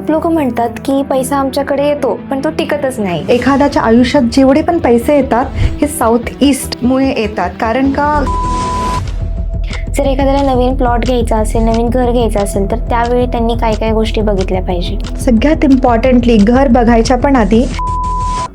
खूप लोक म्हणतात की पैसा आमच्याकडे येतो पण तो टिकतच नाही. एखाद्याच्या आयुष्यात जेवढे पण पैसे येतात हे साऊथ ईस्ट मुळे येतात. कारण का जर एखाद्याला नवीन प्लॉट घ्यायचा असेल, नवीन घर घ्यायचं असेल, तर त्यावेळी त्यांनी काय काय गोष्टी बघितल्या पाहिजे. सगळ्यात इम्पॉर्टंटली घर बघायच्या पण आधी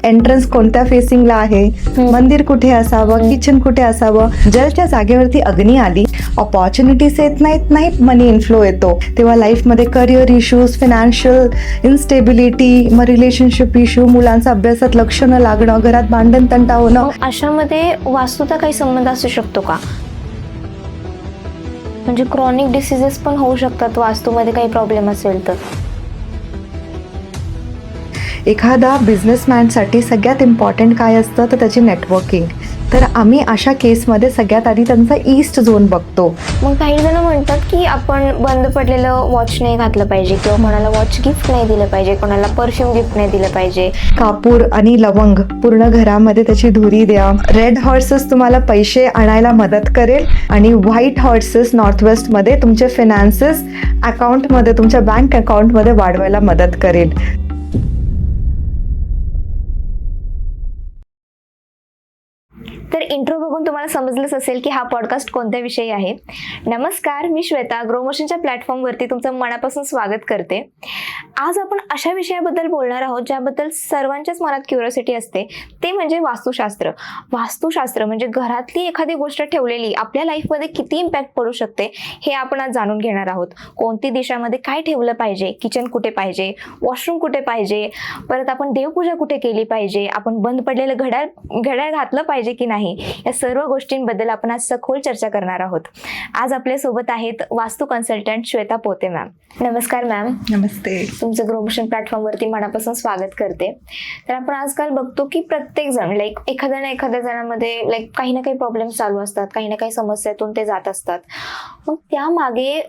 एंट्रन्स कोणत्या फेसिंगला आहे, मंदिर कुठे असावं, किचन कुठे असावं. जलच्या जागेवरती अग्नी आली, ऑपॉर्च्युनिटीज येत नाहीत, मनी इन्फ्लो येतो. तेव्हा लाईफमध्ये करिअर इश्यूज, फायनान्शियल इन्स्टेबिलिटी, मग रिलेशनशिप इश्यू, मुलांचा अभ्यासात लक्ष न लागणं, घरात भांडण तंटा होणं. मग अशामध्ये वास्तूचा काही संबंध असू शकतो का? म्हणजे क्रॉनिक डिसीजेस पण होऊ शकतात वास्तूमध्ये काही प्रॉब्लेम असेल तर. एखादा बिझनेसमॅनसाठी सगळ्यात इम्पॉर्टंट काय असतं तर त्याची नेटवर्किंग. तर आम्ही अशा केसमध्ये सगळ्यात आधी त्यांचा ईस्ट झोन बघतो. मग काही जण म्हणतात की आपण बंद पडलेलं वॉच नाही घातलं पाहिजे, किंवा कोणाला वॉच गिफ्ट नाही दिलं पाहिजे, कोणाला परफ्यूम गिफ्ट नाही दिलं पाहिजे. कापूर आणि लवंग पूर्ण घरामध्ये त्याची धुरी द्या. रेड हॉर्सेस तुम्हाला पैसे आणायला मदत करेल आणि व्हाईट हॉर्सेस नॉर्थ वेस्टमध्ये तुमचे फिनान्सेस अकाउंटमध्ये, तुमच्या बँक अकाउंटमध्ये वाढवायला मदत करेल. तर इंट्रो बघून तुम्हाला समजलंच असेल की हा पॉडकास्ट कोणत्या विषयी आहे. नमस्कार, मी श्वेता ग्रोमोशनच्या प्लॅटफॉर्मवरती तुमचं मनापासून स्वागत करते. आज आपण अशा विषयाबद्दल बोलणार आहोत ज्याबद्दल सर्वांच्याच मनात क्युरिओसिटी असते, ते म्हणजे वास्तुशास्त्र. वास्तुशास्त्र म्हणजे घरातली एखादी गोष्ट ठेवलेली आपल्या लाईफमध्ये किती इम्पॅक्ट पडू शकते हे आपण आज जाणून घेणार आहोत. कोणती दिशामध्ये काय ठेवलं पाहिजे, किचन कुठे पाहिजे, वॉशरूम कुठे पाहिजे, परत आपण देवपूजा कुठे केली पाहिजे, आपण बंद पडलेलं घड्याळ घातलं पाहिजे की नाही, या सर्व गोष्टींबद्दल आपण आज सखोल चर्चा करणार आहोत. आज आपल्या सोबत आहेत वास्तू कन्सल्टंट श्वेता पोते मॅम. नमस्कार मॅम. नमस्ते. तुमचं ग्रोमोशन प्लॅटफॉर्मवरती मनापासून स्वागत करते. तर आपण आजकाल बघतो की प्रत्येक जण एखाद्या ना एखाद्या जणांमध्ये काही ना काही प्रॉब्लेम चालू असतात, काही ना काही समस्यातून ते जात असतात. मग त्यामागे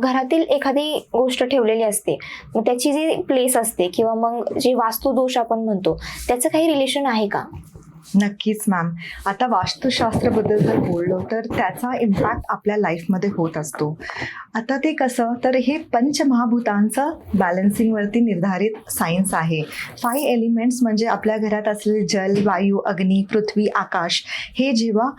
घरातील एखादी गोष्ट ठेवलेली असते, मग त्याची जी प्लेस असते किंवा मग जे वास्तुदोष आपण म्हणतो त्याचं काही रिलेशन आहे का? नक्कीच मॅम. आता वास्तुशास्त्राबद्दल जर बोललो तर त्याचा इम्पॅक्ट आपल्या लाईफमध्ये होत असतो. आता ते कसं तर हे पंचमहाभूतांचं बॅलन्सिंगवरती निर्धारित सायन्स आहे. 5 एलिमेंट्स म्हणजे आपल्या घरात असलेले जल, वायू, अग्नी, पृथ्वी, आकाश हे जेव्हा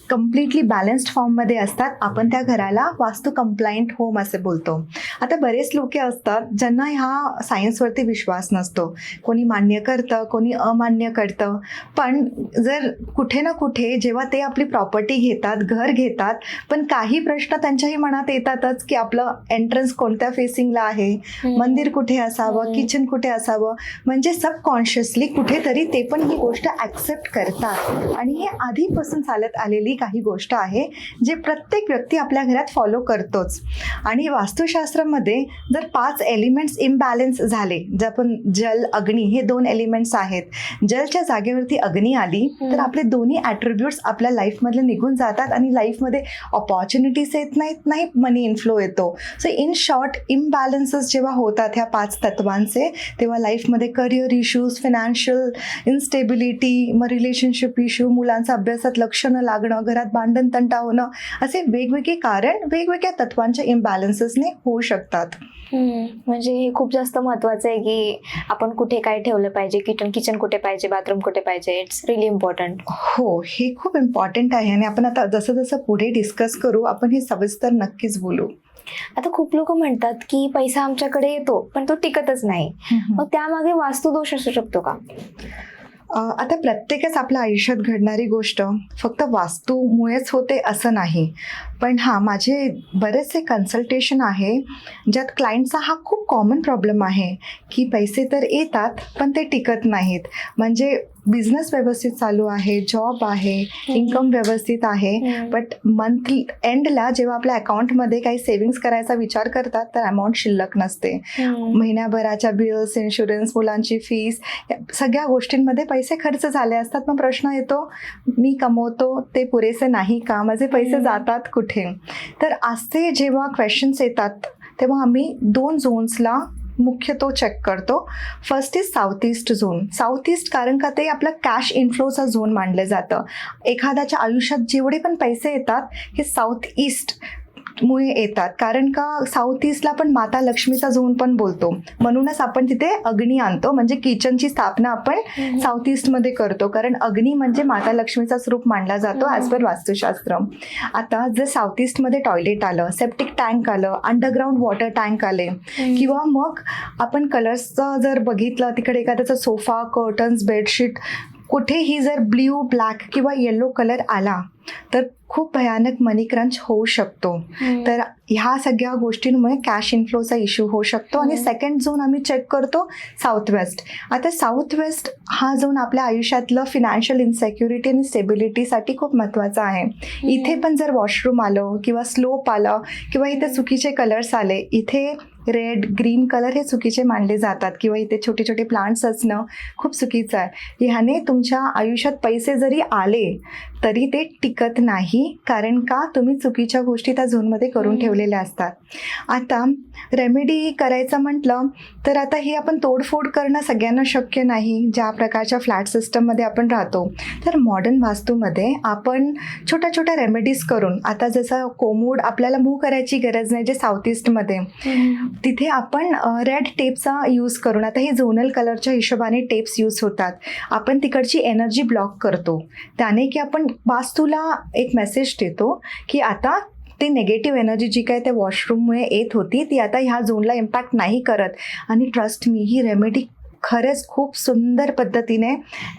कम्प्लिटली बॅलन्स्ड फॉर्ममध्ये असतात, आपण त्या घराला वास्तू कंप्लायंट होम असे बोलतो. आता बरेच लोक असतात ज्यांना ह्या सायन्सवरती विश्वास नसतो. कोणी मान्य करतं, कोणी अमान्य करतं. पण जर कुठे ना कुठे जेव्हा ते आपली प्रॉपर्टी घेतात, घर घेतात, पण काही प्रश्न त्यांच्याही मनात येतातच की आपलं एंट्रन्स कोणत्या फेसिंगला आहे, मंदिर कुठे असावं, किचन कुठे असावं. म्हणजे सबकॉन्शियसली कुठेतरी ते पण ही गोष्ट ॲक्सेप्ट करतात. आणि हे आधीपासून चालत आलेली काही गोष्ट आहे जे प्रत्येक व्यक्ती आपल्या घरात फॉलो करतोच. आणि वास्तुशास्त्रामध्ये जर 5 एलिमेंट्स इम्बॅलन्स झाले, जे आपण जल, अग्नी हे 2 एलिमेंट्स आहेत, जलच्या जागेवरती अग्नी आली तर आपले दोन्ही ॲट्रिब्यूट्स आपल्या लाईफमधले निघून जातात आणि लाईफमध्ये ऑपॉर्च्युनिटीज येत नाहीत, मनी इन्फ्लो येतो. सो इन शॉर्ट, इम्बॅलन्सेस जेव्हा होतात ह्या 5 तत्वांचे, तेव्हा लाईफमध्ये करिअर इश्यूज, फायनान्शियल इन्स्टेबिलिटी, मग रिलेशनशिप इश्यू, मुलांचा अभ्यासात लक्ष न लागणं, घरात भांडण तंटा होणं, असे वेगवेगळे कारण वेगवेगळ्या तत्वांच्या इम्बॅलन्सेसने होऊ शकतात. म्हणजे हे खूप जास्त महत्वाचं आहे की आपण कुठे काय ठेवलं पाहिजे, किचन कुठे पाहिजे, बाथरूम कुठे पाहिजे. It's relief important. हो, हे खूप इम्पॉर्टंट आहे आणि आपण आता जसं जसं पुढे डिस्कस करू आपण हे सविस्तर नक्कीच बोलू. आता खूप लोक म्हणतात की पैसा आमच्याकडे येतो पण तो टिकतच नाही. मग त्यामागे वास्तुदोष असू शकतो का? आता प्रत्येकच आपल्या आयुष्यात घडणारी गोष्ट फक्त वास्तूमुळेच होते असं नाही. पण माझे बरेचसे कन्सल्टेशन आहे ज्यात क्लायंटचा हा खूप कॉमन प्रॉब्लेम आहे की पैसे तर येतात पण ते टिकत नाहीत. म्हणजे बिझनेस व्यवस्थित चालू आहे, जॉब आहे, इन्कम व्यवस्थित आहे, बट मंथ एंडला जेव्हा आपल्या अकाउंटमध्ये काही सेव्हिंग्स करायचा विचार करतात तर अमाऊंट शिल्लक नसते. महिन्याभराच्या बिल्स, इन्शुरन्स, मुलांची फीस, सगळ्या गोष्टींमध्ये पैसे खर्च झाले असतात. मग प्रश्न येतो, मी कमवतो ते पुरेसे नाही का, माझे पैसे जातात कुठे? तर असे जेव्हा क्वेश्चन्स येतात तेव्हा आम्ही 2 झोन्सला मुख्यतः चेक करतो. First is south east zone. South east कारण का ते आपलं कॅश इन्फ्लोचा झोन मानलं जातं. एखाद्याच्या आयुष्यात जेवढे पण पैसे येतात हे साऊथ ईस्ट मुळे येतात. कारण का साऊथ ईस्टला पण माता लक्ष्मीचा झोन पण बोलतो, म्हणूनच आपण तिथे अग्नी आणतो. म्हणजे किचनची स्थापना आपण साऊथ ईस्टमध्ये करतो, कारण अग्नी म्हणजे माता लक्ष्मीचा स्वरूप मानला जातो ॲज पर वास्तुशास्त्र. आता जर साऊथ ईस्टमध्ये टॉयलेट आलं, सेप्टिक टँक आलं, अंडरग्राऊंड वॉटर टँक आले, किंवा मग आपण कलर्सचं जर बघितलं तिकडे एखाद्याचा सोफा, कर्टन्स, बेडशीट कुठेही जर ब्ल्यू, ब्लॅक किंवा येलो कलर आला तर खूप भयानक मनी क्रंच होऊ शकतो. तर ह्या सगळ्या गोष्टींमुळे कॅश इन्फ्लोचा इश्यू होऊ शकतो. आणि सेकंड झोन आम्ही चेक करतो साऊथ वेस्ट. आता साऊथ वेस्ट हा झोन आपल्या आयुष्यातलं फिनान्शियल इन्सेक्युरिटी आणि स्टेबिलिटीसाठी खूप महत्त्वाचा आहे. इथे पण जर वॉशरूम आलं किंवा स्लोप आलं किंवा इथे चुकीचे कलर्स आले, इथे रेड, ग्रीन कलर हे चुकीचे मानले जातात, किंवा इथे छोटे छोटे प्लांट्स असणं खूप चुकीचं आहे. ह्याने तुमच्या आयुष्यात पैसे जरी आले तरी ते टिकत नाही, कारण का तुम्ही चुकीच्या गोष्टी त्या झोनमध्ये करून ठेवलेल्या असतात. आता रेमेडी करायचं म्हटलं तर आता ही आपण तोडफोड करणं सगळ्यांना शक्य नाही, ज्या प्रकारच्या फ्लॅट सिस्टममध्ये आपण राहतो. तर मॉडर्न वास्तूमध्ये आपण छोट्या छोट्या रेमेडीज करून, आता जसं कोमोड आपल्याला मूव्ह करायची गरज नाही जे साऊथ ईस्टमध्ये, तिथे आपण रेड टेपचा यूज करून, आता हे झोनल कलरच्या हिशोबाने टेप्स यूज होतात, आपण तिकडची एनर्जी ब्लॉक करतो. त्याने की आपण वास्तूला एक मेसेज देतो की आता ती निगेटिव्ह एनर्जी जी काय त्या वॉशरूममुळे येत होती ती आता ह्या झोनला इम्पॅक्ट नाही करत. आणि ट्रस्ट मी, ही रेमेडी खरंच खूप सुंदर पद्धतीने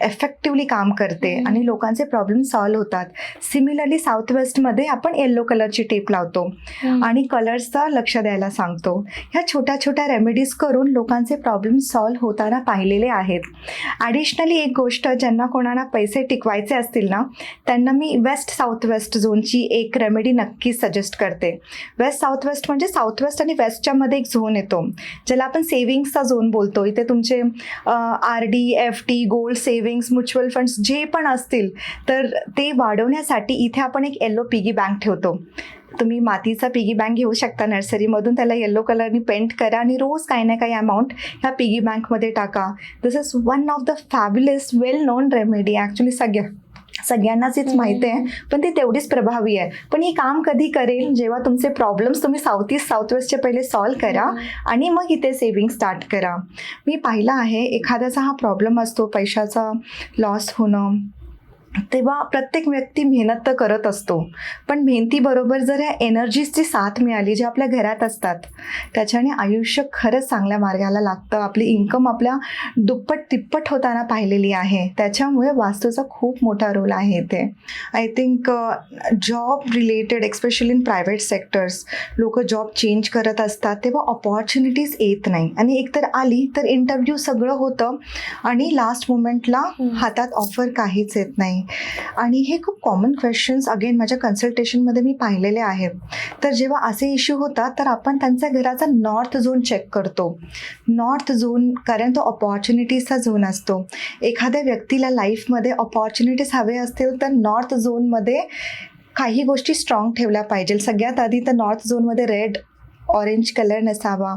इफेक्टिव्हली काम करते आणि लोकांचे प्रॉब्लेम सॉल्व्ह होतात. सिमिलरली साऊथ वेस्टमध्ये आपण येल्लो कलरची टेप लावतो आणि कलर्सचा लक्ष द्यायला सांगतो. ह्या छोट्या छोट्या रेमेडीज करून लोकांचे प्रॉब्लेम सॉल्व्ह होताना पाहिलेले आहेत. ॲडिशनली एक गोष्ट, ज्यांना कोणाला पैसे टिकवायचे असतील ना, त्यांना मी वेस्ट साऊथ वेस्ट झोनची एक रेमेडी नक्कीच सजेस्ट करते. वेस्ट साऊथ वेस्ट म्हणजे साऊथ वेस्ट आणि वेस्टच्या मध्ये एक झोन येतो ज्याला आपण सेव्हिंग्सचा झोन बोलतो. इथे तुमचे RD, FD, gold savings, mutual funds जे पण असतील तर ते वाढवण्यासाठी इथे आपण एक येल्लो पिगी बँक ठेवतो. तुम्ही मातीचा पिगी बँक घेऊ शकता नर्सरीमधून, त्याला येल्लो कलरनी पेंट करा आणि रोज काही ना काही अमाऊंट ह्या पिगी बँकमध्ये टाका. This is one of the fabulous well known remedy. Actually सगळ्यांनाच हेच माहिती आहे, पण ती तेवढीच प्रभावी आहे. पण ही काम कधी करेल, जेव्हा तुमचे प्रॉब्लेम्स तुम्ही साऊथ ईस्ट साऊथ वेस्टचे पहिले सॉल्व्ह करा आणि मग इथे सेव्हिंग स्टार्ट करा. मी पाहिलं आहे एखाद्याचा हा प्रॉब्लेम असतो पैशाचा लॉस होणं, तेव्हा प्रत्येक व्यक्ती मेहनत तर करत असतो, पण मेहनतीबरोबर जर ह्या एनर्जीजची साथ मिळाली जे आपल्या घरात असतात त्याच्याने आयुष्य खरंच चांगल्या मार्गाला लागतं. आपली इन्कम आपल्या दुप्पट तिप्पट होताना पाहिलेली आहे. त्याच्यामुळे वास्तूचा खूप मोठा रोल आहे इथे. I think job related, especially in private sectors, लोक जॉब चेंज करत असतात तेव्हा ऑपॉर्च्युनिटीज येत नाही, आणि एकतर आली तर इंटरव्ह्यू सगळं होतं आणि लास्ट मोमेंटला हातात ऑफर काहीच येत नाही. आणि हे खूप कॉमन क्वेश्चन्स अगेन माझ्या कन्सल्टेशनमध्ये मी पाहिलेले आहेत. तर जेव्हा असे इश्यू होतात तर आपण त्यांच्या घराचा नॉर्थ झोन चेक करतो. नॉर्थ झोन कारण तो ऑपॉर्च्युनिटीजचा झोन असतो. एखाद्या व्यक्तीला लाईफमध्ये ऑपॉर्च्युनिटीज हवे असतील तर नॉर्थ झोनमध्ये काही गोष्टी स्ट्रॉंग ठेवल्या पाहिजे. सगळ्यात आधी तर नॉर्थ झोनमध्ये रेड, ऑरेंज कलर नसावा,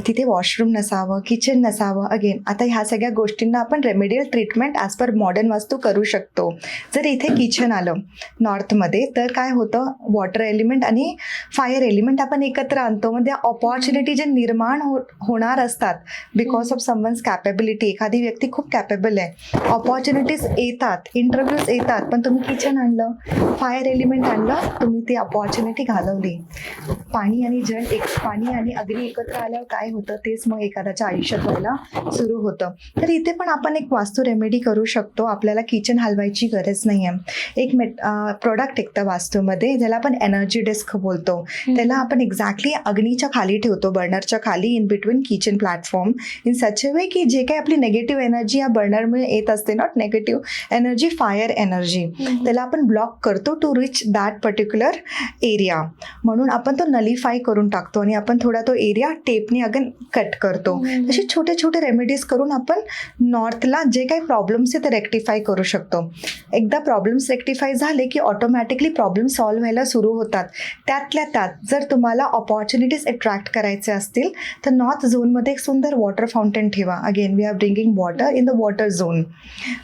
तिथे वॉशरूम नसावं, किचन नसावं. अगेन आता ह्या सगळ्या गोष्टींना आपण remedial treatment as per modern वास्तू करू शकतो. जर इथे किचन आलं नॉर्थमध्ये तर काय होतं, वॉटर एलिमेंट आणि फायर एलिमेंट आपण एकत्र आणतो. म्हणजे ऑपॉर्च्युनिटी जे निर्माण होणार असतात बिकॉज ऑफ समवन्स कॅपेबिलिटी, एखादी व्यक्ती खूप कॅपेबल आहे, ऑपॉर्च्युनिटीज येतात, इंटरव्ह्यूज येतात, पण तुम्ही किचन आणलं, फायर एलिमेंट आणलं, तुम्ही ती ऑपॉर्च्युनिटी घालवली. पाणी आणि अग्नी एकत्र आल्यावर काय होतं तेच मग एखाद्याच्या आयुष्यात व्हायला सुरू होतं. तर इथे पण आपण एक वास्तू रेमेडी करू शकतो. आपल्याला किचन हलवायची गरज नाही आहे. एक प्रोडक्ट टिकतं वास्तूमध्ये ज्याला आपण एनर्जी डेस्क बोलतो. त्याला आपण एक्झॅक्टली अग्नीच्या खाली ठेवतो, बर्नरच्या खाली, in between kitchen platform, in such a way की जे काही आपली नेगेटिव्ह एनर्जी या बर्नरमुळे येत असते, not negative energy, fire energy, त्याला आपण ब्लॉक करतो to reach that particular area. म्हणून आपण तो नलिफाय करून टाकतो. टाकतो आणि आपण थोडा तो एरिया टेपने अगेन कट करतो. असे छोटे छोटे रेमेडीज करून आपण नॉर्थला जे काही प्रॉब्लेम्स आहे ते रेक्टिफाय करू शकतो. एकदा प्रॉब्लेम्स रेक्टिफाय झाले की ऑटोमॅटिकली प्रॉब्लेम सॉल्व्ह व्हायला सुरू होतात. त्यातल्या त्यात जर तुम्हाला ऑपॉर्च्युनिटीज अट्रॅक्ट करायचे असतील तर नॉर्थ झोनमध्ये एक सुंदर वॉटर फाउंटेन ठेवा. Again we are bringing water in the water zone.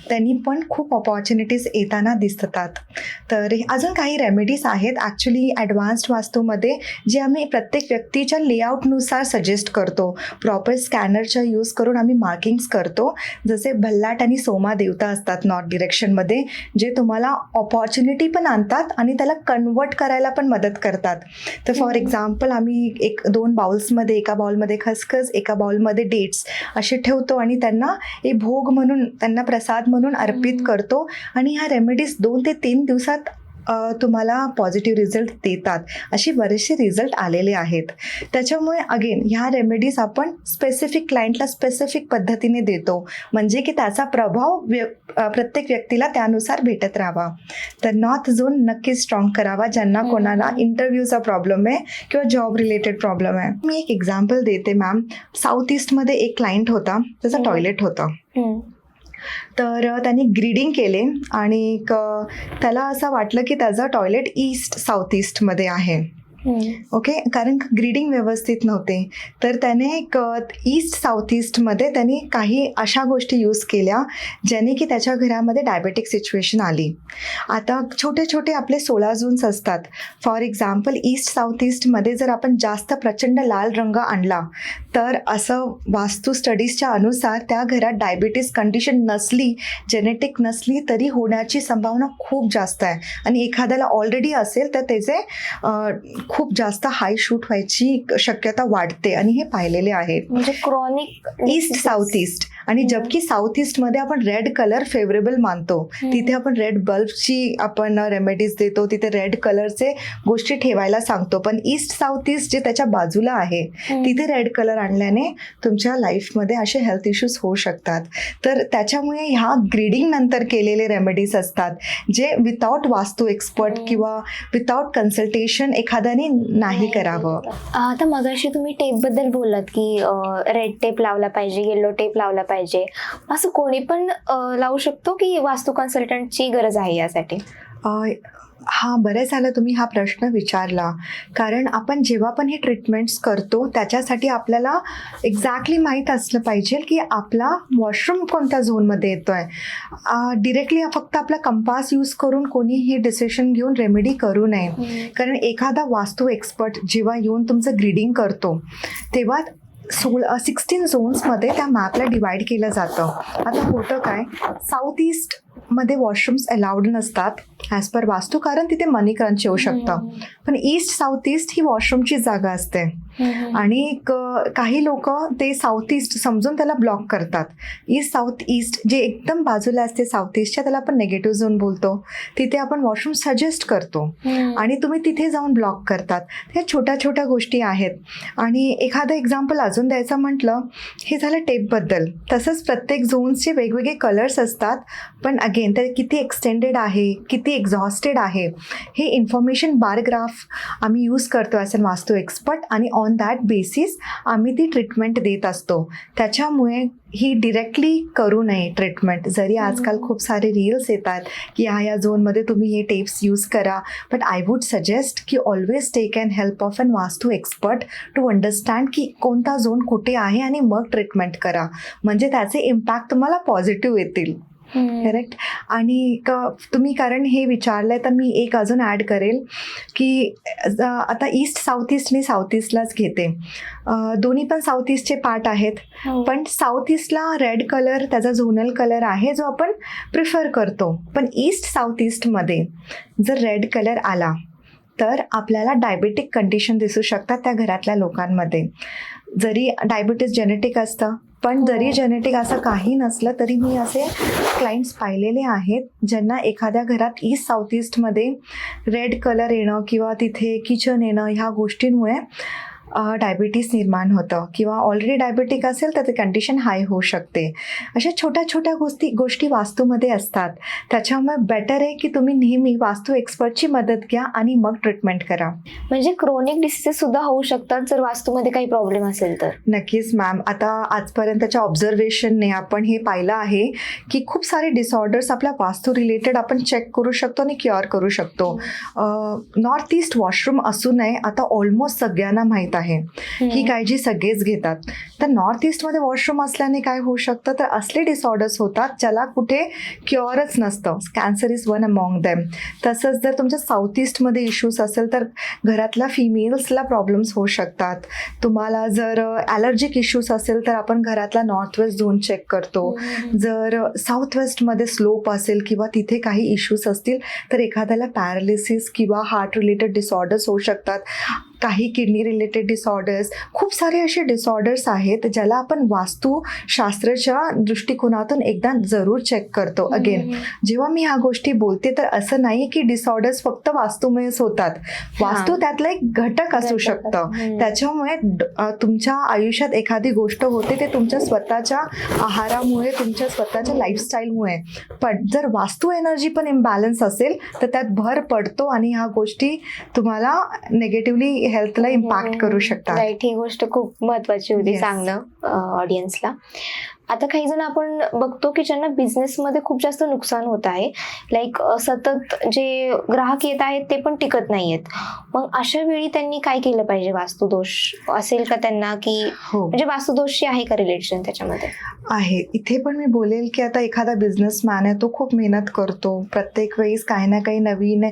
त्यांनी पण खूप ऑपॉर्च्युनिटीज येताना दिसतात. तर अजून काही रेमेडीज आहेत ॲक्च्युली ॲडव्हान्स्ड वास्तूमध्ये जे आम्ही प्रत्येक व्यक्तीच्या लेआउटनुसार सजेस्ट करतो. प्रॉपर स्कॅनरचा यूज करून आम्ही मार्किंग्स करतो. जसे भल्लाट आणि सोमा देवता असतात नॉर्थ डिरेक्शनमध्ये, जे तुम्हाला ऑपॉर्च्युनिटी पण आणतात आणि त्याला कन्वर्ट करायला पण मदत करतात. तर फॉर एक्झाम्पल आम्ही 1-2 बाउल्समध्ये, एका बाउलमध्ये खसखस, एका बाउलमध्ये डेट्स असे ठेवतो आणि त्यांना एक भोग म्हणून, त्यांना प्रसाद म्हणून अर्पित करतो. आणि ह्या रेमेडीज 2 ते 3 दिवसात तुम्हाला पॉझिटिव्ह रिझल्ट देतात. असे बरेचसे रिझल्ट आलेले आहेत. त्याच्यामुळे अगेन ह्या रेमेडीज आपण स्पेसिफिक क्लायंटला स्पेसिफिक पद्धतीने देतो, म्हणजे की त्याचा प्रभाव प्रत्येक व्यक्तीला त्यानुसार भेटत राहावा. तर नॉर्थ झोन नक्कीच स्ट्रॉंग करावा ज्यांना कोणाला इंटरव्ह्यूचा प्रॉब्लेम आहे किंवा जॉब रिलेटेड प्रॉब्लेम आहे. मी एक एक्झाम्पल देते मॅम. साऊथ ईस्टमध्ये एक क्लायंट होता, त्याचं टॉयलेट होतं. तर त्यांनी ग्रीडिंग केले आणि त्याला असं वाटलं की त्याचं टॉयलेट ईस्ट साऊथ ईस्टमध्ये आहे. ओके, कारण ग्रीडिंग व्यवस्थित नव्हते. तर त्याने ईस्ट साऊथ ईस्टमध्ये त्यांनी काही अशा गोष्टी यूज केल्या ज्याने की त्याच्या घरामध्ये डायबेटिक सिच्युएशन आली. आता छोटे छोटे आपले 16 झोन्स असतात. फॉर एक्झाम्पल ईस्ट साऊथ ईस्टमध्ये जर आपण जास्त प्रचंड लाल रंग आणला तर असं वास्तू स्टडीजच्या अनुसार त्या घरात डायबिटीस कंडिशन नसली, जेनेटिक नसली तरी होण्याची संभावना खूप जास्त आहे. आणि एखाद्याला ऑलरेडी असेल तर त्याचे खूप जास्त हाय शूट व्हायची शक्यता वाढते आणि हे पाहिलेले आहेत. म्हणजे क्रॉनिक ईस्ट साऊथ ईस्ट. आणि जबकि साऊथ ईस्टमध्ये आपण रेड कलर फेवरेबल मानतो, तिथे आपण रेड बल्बची आपण रेमेडीज देतो, तिथे रेड कलरचे गोष्टी ठेवायला सांगतो. पण ईस्ट साऊथ ईस्ट जे त्याच्या बाजूला आहे तिथे रेड कलर आणल्याने तुमच्या लाईफमध्ये असे हेल्थ इश्यूज होऊ शकतात. तर त्याच्यामुळे ह्या ग्रीडिंग नंतर केलेले रेमेडीज असतात जे विदाउट वास्तू एक्सपर्ट किंवा विदाउट कन्सल्टेशन एखाद्याने नाही करावं. आता मगाशी तुम्ही टेप बद्दल बोललात की रेड टेप लावला पाहिजे, येलो टेप लावला पाहिजे. असं कोणी पण लावू शकतो की वास्तू कन्सल्टंटची गरज आहे यासाठी? हा, बरं झालं तुम्ही हा प्रश्न विचारला. कारण आपण जेव्हा पण हे ट्रीटमेंट्स करतो त्याच्यासाठी आपल्याला एक्झॅक्टली माहीत असलं पाहिजे की आपला वॉशरूम कोणत्या झोनमध्ये येतो आहे. डिरेक्टली फक्त आपला कंपास यूज करून कोणी हे डिसिशन घेऊन रेमेडी करू नये. कारण एखादा वास्तू एक्सपर्ट जेव्हा येऊन तुमचं ग्रीडिंग करतो तेव्हा 16 झोन्समध्ये त्या मॅपला डिवाइड केलं जातं. आता होतं काय, साऊथ ईस्ट मध्ये वॉशरूम्स अलाउड नसतात ॲज पर वास्तू, कारण तिथे मनी क्रंच येऊ शकतं. पण ईस्ट साऊथ ईस्ट ही वॉशरूमची जागा असते आणि काही लोक ते साऊथ ईस्ट समजून त्याला ब्लॉक करतात. ईस्ट साऊथ ईस्ट जे एकदम बाजूला असते साऊथ ईस्टच्या त्याला आपण नेगेटिव्ह झोन बोलतो. तिथे आपण वॉशरूम सजेस्ट करतो आणि तुम्ही तिथे जाऊन ब्लॉक करतात. ह्या छोट्या छोट्या गोष्टी आहेत. आणि एखादं एक्झाम्पल अजून द्यायचं म्हटलं, हे झालं टेपबद्दल. तसंच प्रत्येक झोन्सचे वेगवेगळे कलर्स असतात. पण अगेन ते किती एक्सटेंडेड आहे, किती एक्झॉस्टेड आहे, हे इन्फॉर्मेशन बारग्राफ आम्ही यूज करतो ॲज अ वास्तू एक्सपर्ट आणि ऑन दॅट बेसिस आम्ही ती ट्रीटमेंट देत असतो. त्याच्यामुळे ही डिरेक्टली करू नये ट्रीटमेंट. जरी आजकाल खूप सारे रील्स येतात की ह्या झोनमध्ये तुम्ही हे टेप्स यूज करा, बट आय वुड सजेस्ट की always take and help of an vastu expert to understand की कोणता झोन कुठे आहे आणि मग ट्रीटमेंट करा, म्हणजे त्याचे इम्पॅक्ट तुम्हाला पॉझिटिव्ह येतील. करेक्ट. आणि तुम्ही कारण हे विचारलंय तर मी एक अजून ॲड करेल की आता ईस्ट साऊथ ईस्ट मी साऊथ ईस्टलाच घेते. दोन्ही पण साऊथ ईस्टचे पार्ट आहेत. पण साऊथ ईस्टला रेड कलर त्याचा झोनल कलर आहे जो आपण प्रिफर करतो. पण ईस्ट साऊथ ईस्टमध्ये जर रेड कलर आला तर आपल्याला डायबेटिक कंडिशन दिसू शकतात त्या घरातल्या लोकांमध्ये. जरी डायबिटीस जेनेटिक असतं, पण जरी जेनेटिक असं काही नसलं तरी मी असे क्लायंट्स पाहिलेले आहेत ज्यांना एखाद्या घरात ईस्ट साऊथ ईस्टमध्ये रेड कलर येणं किंवा तिथे किचन येणं ह्या गोष्टींमुळे डायबिटीस निर्माण होतं किंवा ऑलरेडी डायबेटिक असेल तर ते कंडिशन हाय होऊ शकते. अशा छोट्या छोट्या गोष्टी वास्तूमध्ये असतात. त्याच्यामुळे बेटर आहे की तुम्ही नेहमी वास्तू एक्सपर्टची मदत घ्या आणि मग ट्रीटमेंट करा. म्हणजे क्रोनिक डिसीजेस सुद्धा होऊ शकतात जर वास्तूमध्ये काही प्रॉब्लेम असेल तर. नक्कीच मॅम. आता आजपर्यंतच्या ऑब्झर्वेशनने आपण हे पाहिलं आहे की खूप सारे डिसऑर्डर्स आपल्या वास्तू रिलेटेड आपण चेक करू शकतो आणि क्युअर करू शकतो. नॉर्थ ईस्ट वॉशरूम असू नये आता ऑलमोस्ट सगळ्यांना माहीत आहे. ही काळजी सगळेच घेतात. तर नॉर्थ ईस्टमध्ये वॉशरूम असल्याने काय होऊ शकतं तर असले डिसऑर्डर्स होतात ज्याला कुठे क्युअरच नसतं. Cancer is one among them. तसंच जर तुमच्या साऊथ ईस्टमध्ये इश्यूज असेल तर घरातल्या फिमेल्सला प्रॉब्लेम्स होऊ शकतात. तुम्हाला जर ॲलर्जिक इश्यूज असेल तर आपण घरातला नॉर्थ वेस्ट झोन चेक करतो. जर साऊथ वेस्टमध्ये स्लोप असेल किंवा तिथे काही इश्यूज असतील तर एखाद्याला पॅरालिसिस किंवा हार्ट रिलेटेड डिसऑर्डर्स होऊ शकतात. काही किडनी रिलेटेड डिसऑर्डर्स, खूप सारे असे डिसऑर्डर्स आहेत ज्याला आपण वास्तुशास्त्राच्या दृष्टिकोनातून एकदा जरूर चेक करतो. अगेन जेव्हा मी ह्या गोष्टी बोलते तर असं नाही की डिसऑर्डर्स फक्त वास्तूमुळेच होतात. वास्तू त्यातला एक घटक असू शकतं. त्याच्यामुळे तुमच्या आयुष्यात एखादी गोष्ट होते ते तुमच्या स्वतःच्या आहारामुळे, तुमच्या स्वतःच्या लाईफस्टाईलमुळे. पण जर वास्तू एनर्जी पण इम्बॅलन्स असेल तर त्यात भर पडतो आणि ह्या गोष्टी तुम्हाला नेगेटिव्हली हेल्थला इम्पॅक्ट करू शकतात. राईट. ही गोष्ट खूप महत्वाची होती सांगणं ऑडियन्सला. आता काही जण आपण बघतो की ज्यांना बिझनेसमध्ये खूप जास्त नुकसान होत आहे. लाईक सतत जे ग्राहक येत आहेत ते पण टिकत नाहीयेत. मग अशा वेळी त्यांनी काय केलं पाहिजे? वास्तुदोष असेल का त्यांना की म्हणजे वास्तुदोषची आहे का रिलेशन त्याच्यामध्ये? आहे. इथे पण मी बोलेल की आता एखादा बिझनेसमॅन आहे, तो खूप मेहनत करतो. प्रत्येक वेळेस काही ना काही नवीन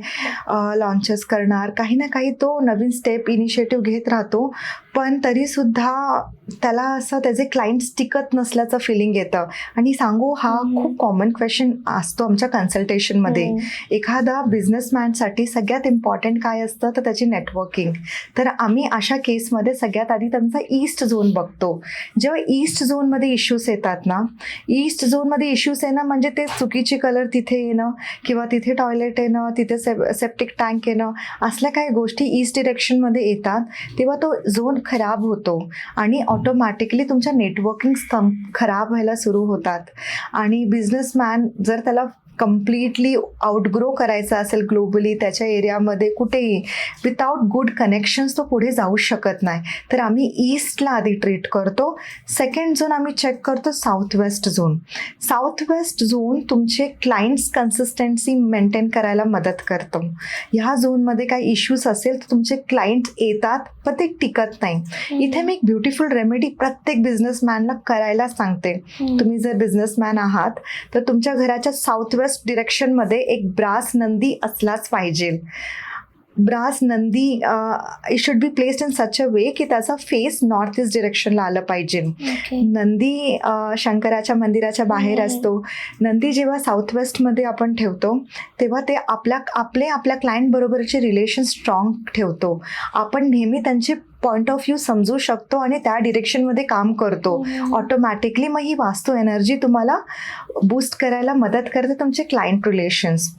लॉन्चेस करणार, काही ना काही तो नवीन स्टेप इनिशिएटिव्ह घेत राहतो. पण तरीसुद्धा त्याला असं त्याचे क्लायंट्स टिकत नसल्याचं फिलिंग येतं. आणि सांगू हा खूप कॉमन क्वेश्चन असतो आमच्या कन्सल्टेशनमध्ये. एखादा बिझनेसमॅनसाठी सगळ्यात इम्पॉर्टंट काय असतं तर त्याची नेटवर्किंग. तर आम्ही अशा केसमध्ये सगळ्यात आधी त्यांचा ईस्ट झोन बघतो. जेव्हा ईस्ट झोनमध्ये इश्यूज येतात ना, ईस्ट झोनमध्ये इश्यूज येणं म्हणजे ते चुकीची कलर तिथे येणं किंवा तिथे टॉयलेट येणं, तिथे सेप्टिक टँक येणं, असल्या काही गोष्टी ईस्ट डिरेक्शनमध्ये येतात तेव्हा तो झोन खराब होतो आणि ऑटोमॅटिकली तुमच्या नेटवर्किंग खराब व्हायला सुरू होतात. आणि बिझनेसमॅन जर त्याला कम्प्लिटली आउटग्रो करायचा असेल ग्लोबली त्याच्या एरियामध्ये कुठेही, विदाउट गुड कनेक्शन्स तो पुढे जाऊ शकत नाही. तर आम्ही ईस्टला आधी ट्रीट करतो. सेकंड झोन आम्ही चेक करतो south west zone. South west zone तुमचे क्लायंट्स कन्सिस्टन्सी मेंटेन करायला मदत करतो. ह्या झोनमध्ये काही इश्यूज असेल तर तुमचे क्लायंट्स येतात पण ते टिकत नाही. इथे मी एक ब्युटिफुल रेमेडी प्रत्येक बिझनेसमॅनला करायला सांगते. तुम्ही जर बिझनेसमॅन आहात तर तुमच्या घराच्या साऊथ वेस्ट डिरेक्शनमध्ये एक ब्रास नंदी असलाच पाहिजे. Brass Nandi it should be placed in such a way की त्याचा फेस नॉर्थ ईस्ट डिरेक्शनला आलं पाहिजे. नंदी शंकराच्या मंदिराच्या बाहेर असतो. नंदी जेव्हा साऊथ वेस्टमध्ये आपण ठेवतो तेव्हा ते आपल्या क्लायंट बरोबरचे रिलेशन स्ट्रॉंग ठेवतो. आपण नेहमी त्यांचे पॉईंट ऑफ व्ह्यू समजू शकतो आणि त्या डिरेक्शनमध्ये काम करतो. ऑटोमॅटिकली मग ही वास्तू एनर्जी तुम्हाला बूस्ट करायला मदत करते तुमचे क्लायंट रिलेशन्स.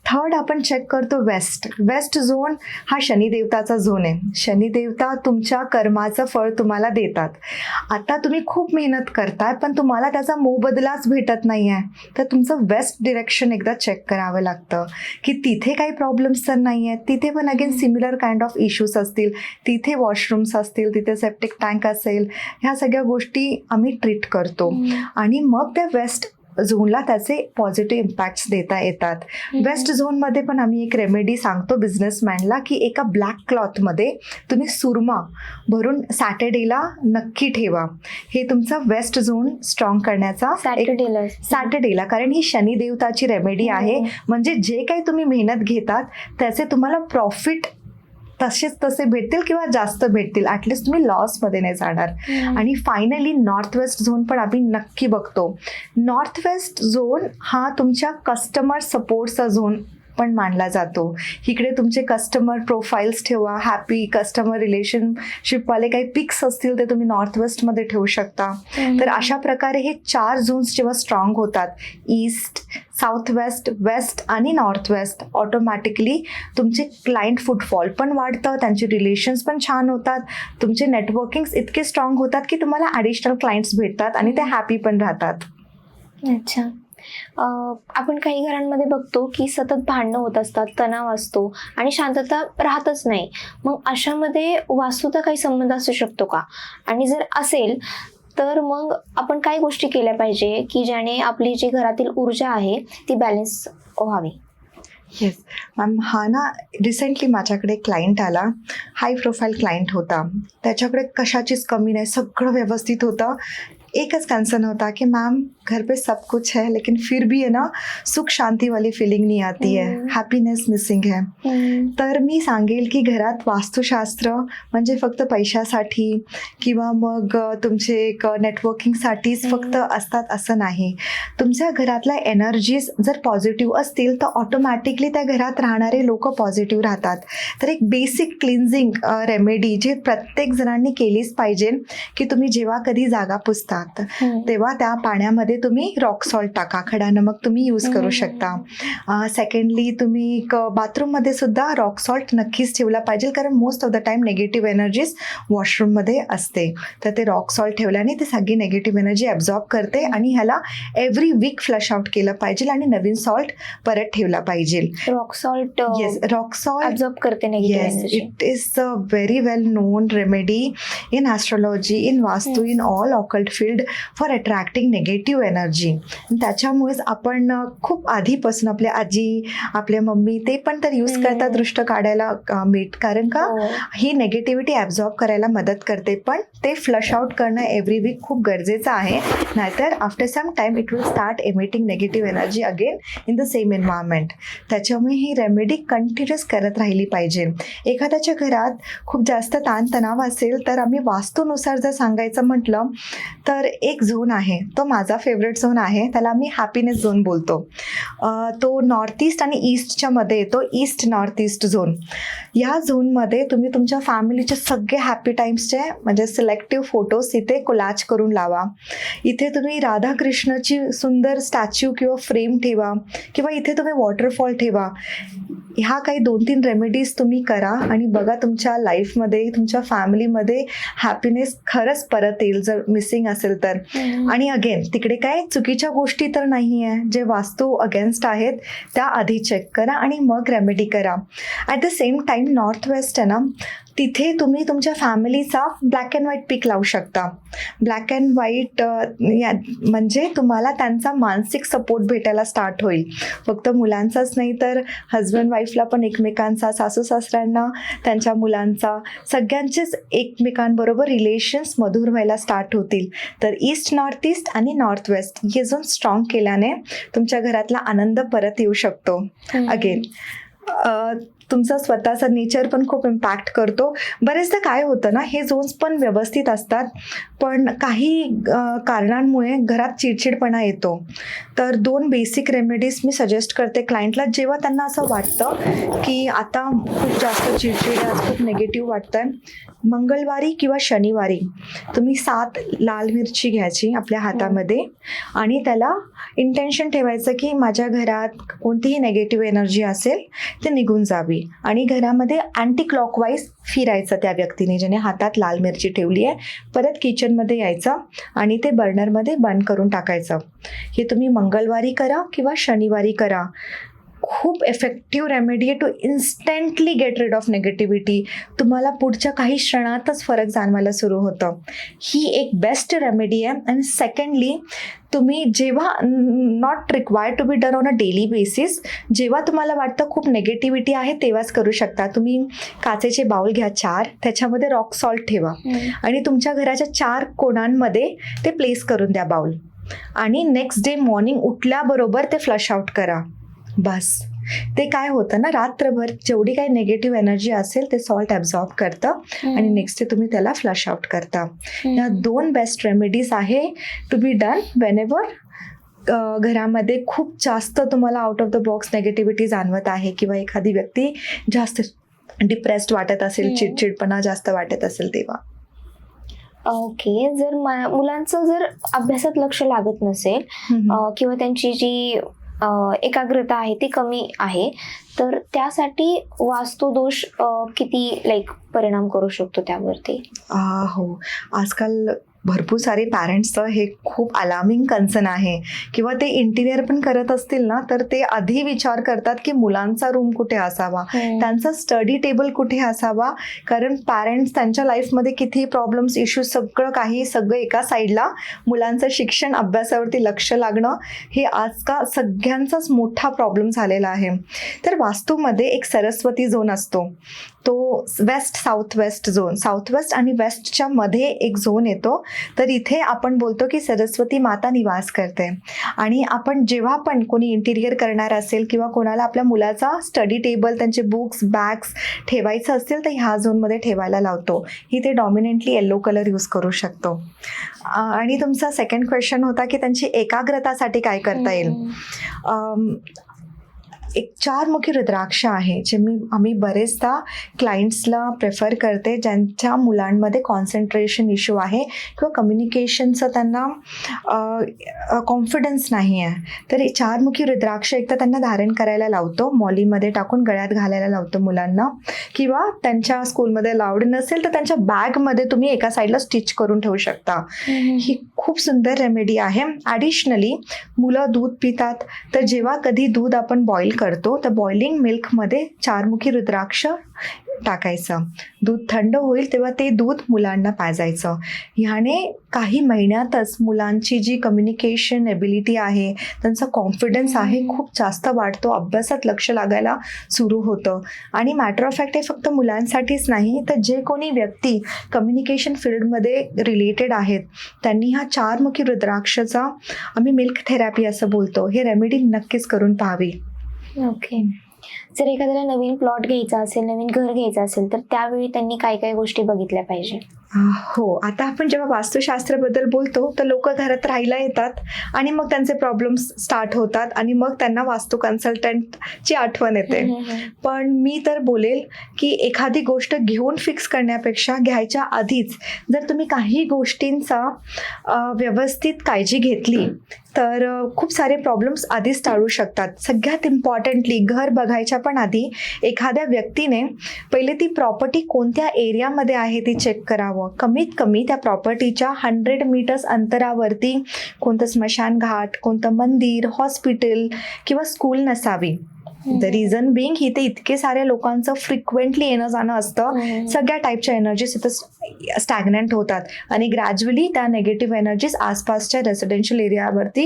थर्ड आपण चेक करतो वेस्ट. वेस्ट झोन हा शनिदेवताचा झोन आहे. शनिदेवता तुमच्या कर्माचं फळ तुम्हाला देतात. आता तुम्ही खूप मेहनत करताय पण तुम्हाला त्याचा मोबदलाच भेटत नाही आहे तर तुमचं वेस्ट डिरेक्शन एकदा चेक करावं लागतं की तिथे काही प्रॉब्लेम्स तर नाही आहेत. तिथे पण again similar kind of issues असतील, तिथे वॉशरूम्स असतील, तिथे सेप्टिक टँक असेल, ह्या सगळ्या गोष्टी आम्ही ट्रीट करतो आणि मग त्या वेस्ट झोनला त्याचे पॉझिटिव्ह इम्पॅक्ट्स देता येतात. वेस्ट झोनमध्ये पण आम्ही एक रेमेडी सांगतो बिझनेसमॅनला की एका ब्लॅक क्लॉथमध्ये तुम्ही सुरमा भरून सॅटर्डेला नक्की ठेवा. हे तुमचा वेस्ट झोन स्ट्रॉंग करण्याचा सॅटर्डेला, कारण ही शनिदेवताची रेमेडी आहे. म्हणजे जे काही तुम्ही मेहनत घेतात त्याचे तुम्हाला प्रॉफिट तसे भेटतील किंवा जास्त भेटतील. ॲटलिस्ट तुम्ही लॉसमध्ये नाही जाणार. आणि फायनली नॉर्थ वेस्ट झोन पण आम्ही नक्की बघतो. नॉर्थ वेस्ट झोन हा तुमच्या कस्टमर सपोर्टचा झोन पण मानला जातो. इकडे तुमचे कस्टमर प्रोफाईल्स ठेवा, हॅपी कस्टमर रिलेशनशिपवाले काही पिक्स असतील ते तुम्ही नॉर्थ वेस्टमध्ये ठेवू शकता. तर अशा प्रकारे हे 4 झोन्स जेव्हा स्ट्रॉंग होतात, ईस्ट, साऊथ वेस्ट, वेस्ट आणि नॉर्थ वेस्ट, ऑटोमॅटिकली तुमचे क्लायंट फुटफॉल पण वाढतं, त्यांचे रिलेशन्स पण छान होतात, तुमचे नेटवर्किंग्स इतके स्ट्रॉंग होतात की तुम्हाला ॲडिशनल क्लायंट्स भेटतात आणि ते हॅपी पण राहतात. अच्छा. आपण काही घरांमध्ये बघतो की सतत भांडणं होत असतात, तणाव असतो आणि शांतता राहतच नाही. मग अशामध्ये वास्तूचा काही संबंध असू शकतो का? आणि जर असेल तर मग आपण काय गोष्टी केल्या पाहिजे की ज्याने आपली जी घरातील ऊर्जा आहे ती बॅलन्स व्हावी? येस मॅम, हा ना रिसेंटली माझ्याकडे क्लायंट आला, हाय प्रोफाईल क्लायंट होता. त्याच्याकडे कशाचीच कमी नाही, सगळं व्यवस्थित होतं. एकच कन्सर्न होता कि मैम घर पे सब कुछ है लेकिन फिर भी है ना सुख शांती वाली फीलिंग नहीं आती है, हॅपीनेस मिसिंग है. तर मी सांगेल की घरात वास्तुशास्त्र म्हणजे फक्त पैशासाठी किंवा मग तुमचे एक नेटवर्किंगसाठीच फक्त असतात असं नाही. तुमच्या घरातल्या एनर्जीज जर पॉझिटिव्ह असतील तर ऑटोमॅटिकली त्या घरात राहणारे लोक पॉझिटिव्ह राहतात. तर एक बेसिक क्लिन्झिंग रेमेडी जे प्रत्येक जणांनी केलीच पाहिजे की तुम्ही जेव्हा कधी जागा पुसता तेव्हा त्या पाण्यामध्ये तुम्ही रॉक सॉल्ट टाका, खडा नमक तुम्ही यूज करू शकता. सेकंडली तुम्ही बाथरूममध्ये सुद्धा रॉक सॉल्ट नक्कीच ठेवला पाहिजे, कारण most of the time negative energies वॉशरूममध्ये असते. तर ते रॉक सॉल्ट ठेवल्याने ती सगळी नेगेटिव्ह एनर्जी ॲब्झॉर्ब करते आणि ह्याला एव्हरी वीक फ्लश आउट केलं पाहिजे आणि नवीन सॉल्ट परत ठेवला पाहिजे. Rock salt yes, rock salt absorb करते negative yes, energy. It is a very well known remedy in astrology, in vastu, in all occult field for attracting negative energy. त्याच्यामुळेच आपण खूप आधीपासून आपल्या आजी, आपल्या मम्मी ते पण तर यूज करतात दृष्ट काढायला मीठ, कारण का ही नेगेटिव्हिटी ॲब्झॉर्ब करायला मदत करते. पण ते फ्लश आउट करणं एव्हरी वीक खूप गरजेचं आहे, नाहीतर after some time it will start emitting negative energy again in the same environment. त्याच्यामुळे ही रेमेडी कंटिन्युअस करत राहिली पाहिजे. एखाद्याच्या घरात खूप जास्त ताणतणाव असेल तर आम्ही वास्तूनुसार जर सांगायचं म्हटलं तर एक झोन आहे, तो माझा फेवरेट झोन आहे, त्याला आम्ही हॅपीनेस झोन बोलतो. तो नॉर्थ ईस्ट आणि ईस्टच्या मध्ये येतो, ईस्ट नॉर्थ ईस्ट झोन. या झोनमध्ये तुम्ही तुमच्या फॅमिलीचे सगळे हॅपी टाईम्सचे म्हणजे सिलेक्टिव्ह फोटोज इथे कोलॅज करून लावा. इथे तुम्ही राधाकृष्णाची सुंदर स्टॅच्यू किंवा फ्रेम ठेवा किंवा इथे तुम्ही वॉटरफॉल ठेवा. ह्या काही 2-3 रेमेडीज तुम्ही करा आणि बघा तुमच्या लाईफमध्ये, तुमच्या फॅमिलीमध्ये हॅपीनेस खरंच परत येईल जर मिसिंग असेल तर. आणि अगेन तिकडे काय चुकीच्या गोष्टी तर नाही आहे, जे वास्तू अगेन्स्ट आहेत त्या आधी चेक करा आणि मग रेमेडी करा. At the same time north west आहे ना, तिथे तुम्ही तुमच्या फॅमिलीचा ब्लॅक अँड व्हाईट पिक लावू शकता. ब्लॅक अँड व्हाईट म्हणजे तुम्हाला त्यांचा मानसिक सपोर्ट भेटायला स्टार्ट होईल. फक्त मुलांचाच नाही तर हजबंड वाईफला पण एकमेकांचा, सासू सासऱ्यांना त्यांच्या मुलांचा, सगळ्यांचेच एकमेकांबरोबर रिलेशन्स मधुर व्हायला स्टार्ट होतील. तर ईस्ट नॉर्थ ईस्ट आणि नॉर्थ वेस्ट हे झोन स्ट्रॉंग केल्याने तुमच्या घरातला आनंद परत येऊ शकतो. अगेन तुमचा स्वतःचा नेचर पण खूप इम्पॅक्ट करतो. बरेचदा काय होतं ना, हे झोन्स पण व्यवस्थित असतात पण काही कारणांमुळे घरात चिडचिडपणा येतो. तर 2 बेसिक रेमेडीज मी सजेस्ट करते क्लायंटला, जेव्हा त्यांना असं वाटतं की आता खूप जास्त चिडचिड आहे, खूप निगेटिव्ह वाटतंय. मंगळवारी किंवा शनिवारी तुम्ही 7 लाल मिरची घ्यायची आपल्या हातामध्ये आणि त्याला इंटेन्शन ठेवायचं की माझ्या घरात कोणतीही नेगेटिव्ह एनर्जी असेल ते निघून जावी आणि घरामध्ये अँटी क्लॉकवाईज फिरायचं त्या व्यक्तीने ज्याने हातात लाल मिरची ठेवली आहे. परत किचनमध्ये यायचं आणि ते बर्नरमध्ये बंद करून टाकायचं. हे तुम्ही मंगळवारी करा किंवा शनिवारी करा. खूप इफेक्टिव्ह रेमेडी आहे to instantly get rid of negativity. तुम्हाला पुढच्या काही क्षणातच फरक जाणवायला सुरू होतं. ही एक बेस्ट रेमेडी आहे. आणि सेकंडली तुम्ही जेव्हा not required to be done on a daily basis, जेव्हा तुम्हाला वाटतं खूप नेगेटिव्हिटी आहे तेव्हाच करू शकता. तुम्ही काचेचे बाउल घ्या 4, त्याच्यामध्ये रॉक सॉल्ट ठेवा आणि तुमच्या घराच्या 4 कोणांमध्ये ते प्लेस करून द्या बाउल आणि नेक्स्ट डे मॉर्निंग उठल्याबरोबर ते फ्लश आउट करा. बस ते काय होतं ना, रात्रभर जेवढी काही नेगेटिव्ह एनर्जी असेल ते सॉल्ट ॲब्झॉर्ब करतं आणि नेक्स्ट डे तुम्ही त्याला फ्लश आउट करता. या 2 बेस्ट रेमेडीज आहे to be done whenever घरामध्ये खूप जास्त तुम्हाला out of the box negativity जाणवत आहे किंवा एखादी व्यक्ती जास्त डिप्रेस्ड वाटत असेल, चिडचिडपणा जास्त वाटत असेल तेव्हा. ओके. जर मुलांचं जर अभ्यासात लक्ष लागत नसेल किंवा त्यांची जी एकाग्रता आहे ती कमी आहे, तर त्यासाठी वास्तुदोष किती परिणाम करू शकतो त्यावरती? हो, आजकाल भरपूर सारे पॅरेंट्सचं हे खूप अलार्मिंग कन्सर्न आहे. किंवा ते इंटिरियर पण करत असतील ना, तर ते आधी विचार करतात की मुलांचा रूम कुठे असावा, त्यांचा स्टडी टेबल कुठे असावा. कारण पॅरेंट्स त्यांच्या लाईफमध्ये किती प्रॉब्लेम्स, इश्यूज, सगळं एका साईडला, मुलांचं शिक्षण, अभ्यासावरती लक्ष लागणं हे आजकाल सगळ्यांचाच मोठा प्रॉब्लेम झालेला आहे. तर वास्तूमध्ये एक सरस्वती झोन असतो, तो west south west zone, south west आणि वेस्टच्या मध्ये एक झोन येतो. तर इथे आपण बोलतो की सरस्वती माता निवास करते. आणि आपण जेव्हा पण कोणी इंटिरियर करणार असेल किंवा कोणाला आपल्या मुलाचा स्टडी टेबल, त्यांचे बुक्स, बॅग्स ठेवायचं असेल तर ह्या झोनमध्ये ठेवायला लावतो. इथे डॉमिनेंटली येलो कलर यूज करू शकतो. आणि तुमचा सेकंड क्वेश्चन होता की त्यांची एकाग्रतासाठी काय करता येईल. एक 4मुखी रुद्राक्ष आहे जे आम्ही बरेचदा क्लायंट्सला प्रेफर करते ज्यांच्या मुलांमध्ये कॉन्सन्ट्रेशन इश्यू आहे किंवा कम्युनिकेशनचं त्यांना कॉन्फिडन्स नाही आहे. तर 4मुखी रुद्राक्ष एकदा त्यांना धारण करायला लावतो, मॉलीमध्ये टाकून गळ्यात घालायला लावतो मुलांना, किंवा त्यांच्या स्कूलमध्ये लावड नसेल तर त्यांच्या बॅगमध्ये तुम्ही एका साईडला स्टिच करून ठेवू शकता. ही खूप सुंदर रेमेडी आहे. ॲडिशनली मुलं दूध पितात, तर जेव्हा कधी दूध आपण बॉईल करतो तर बॉइलिंग मिल्कमध्ये 4मुखी रुद्राक्ष टाकायचं. दूध थंड होईल तेव्हा ते दूध मुलांना पाजायचं. ह्याने काही महिन्यातच मुलांची जी कम्युनिकेशन एबिलिटी आहे, त्यांचा कॉन्फिडन्स आहे, खूप जास्त वाढतो, अभ्यासात लक्ष लागायला सुरू होतं. आणि मॅटर ऑफ फॅक्ट हे फक्त मुलांसाठीच नाही, तर जे कोणी व्यक्ती कम्युनिकेशन फील्डमध्ये रिलेटेड आहेत त्यांनी हा 4मुखी रुद्राक्षचा, आम्ही मिल्क थेरपी असं बोलतो, हे रेमेडी नक्कीच करून पाहावी. ओके. जर एखाद्याला नवीन प्लॉट घ्यायचा असेल, नवीन घर घ्यायचं असेल, तर त्यावेळी त्यांनी काय काय गोष्टी बघितल्या पाहिजे? हो, आता आपण जेव्हा वास्तुशास्त्राबद्दल बोलतो तर लोक घरात राहायला येतात आणि मग त्यांचे प्रॉब्लेम्स स्टार्ट होतात आणि मग त्यांना वास्तू कन्सल्टंटची आठवण येते. पण मी तर बोलेल की एखादी गोष्ट घेऊन फिक्स करण्यापेक्षा घ्यायच्या आधीच जर तुम्ही काही गोष्टींचा व्यवस्थित काळजी घेतली तर खूप सारे प्रॉब्लेम्स आधीच टाळू शकतात. सगळ्यात इम्पॉर्टंटली घर बघायच्या पण आधी एखाद्या व्यक्तीने पहिले ती प्रॉपर्टी कोणत्या एरियामध्ये आहे ती चेक करावं. कमीत कमी त्या प्रॉपर्टीच्या 100 मीटर्स अंतरावरती कोणतं स्मशानघाट, कोणतं मंदिर, हॉस्पिटल किंवा स्कूल नसावी. द रिझन बिंग, इथे इतके साऱ्या लोकांचं फ्रिक्वेंटली येणं जाणं असतं, सगळ्या टाईपच्या एनर्जीज इथं स्टॅग्नंट होतात आणि ग्रॅज्युअली त्या नेगेटिव्ह एनर्जीज आसपासच्या रेसिडेन्शियल एरियावरती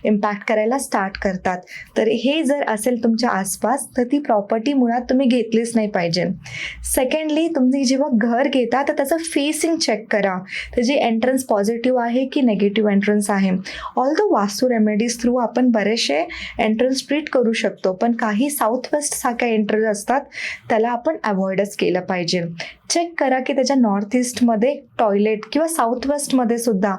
इम्पॅक्ट करायला स्टार्ट करतात. तर हे जर असेल तुमच्या आसपास तर ती प्रॉपर्टी मुळात तुम्ही घेतलीच नाही पाहिजे. सेकंडली, तुम्ही जेव्हा घर घेता तर त्याचं फेसिंग चेक करा, त्याची एंट्रन्स पॉझिटिव्ह आहे की नेगेटिव्ह एंट्रन्स आहे. ऑल द वास्तू रेमेडीज थ्रू आपण बरेचसे एंट्रन्स ट्रीट करू शकतो, पण काही साऊथ वेस्ट सारख्या एंट्रन्स असतात त्याला आपण अवॉइडच केलं पाहिजे. चेक करा की त्याच्या नॉर्थ ईस्टमध्ये टॉयलेट किंवा साऊथ वेस्टमध्ये सुद्धा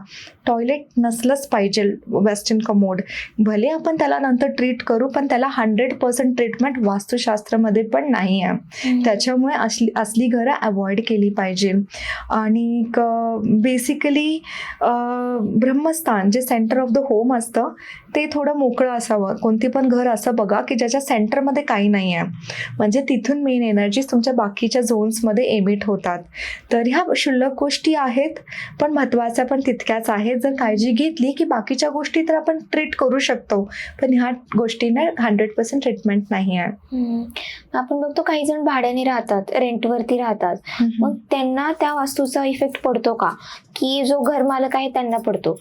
टॉयलेट नसलंच पाहिजे. वेस्टर्न कमोड भले आपण त्याला नंतर ट्रीट करू, पण त्याला 100% ट्रीटमेंट वास्तुशास्त्रामध्ये पण नाही आहे. त्याच्यामुळे असली घरं अवॉइड केली पाहिजे. आणि बेसिकली ब्रह्मस्थान जे सेंटर ऑफ द होम असतं ते थोडं मोकळं असावं. कोणती पण घर असं बघा की ज्याच्या सेंटरमध्ये काही नाही आहे, म्हणजे तिथून मेन एनर्जीज तुमच्या बाकीच्या झोन्समध्ये एमिट होतात. तर ह्या क्षुल्लक गोष्टी आहेत पण महत्त्वाच्या पण तितक्याच आहेत. जर काळजी घेतली की बाकीच्या गोष्टी तर आपण ट्रीट करू शकतो, पण ह्या गोष्टींना 100% ट्रीटमेंट नाही आहे. आपण बघतो काही जण भाड्याने राहतात, रेंटवरती राहतात, मग त्यांना त्या वास्तूचा इफेक्ट पडतो का, की जो घर मालक आहे त्यांना पडतो?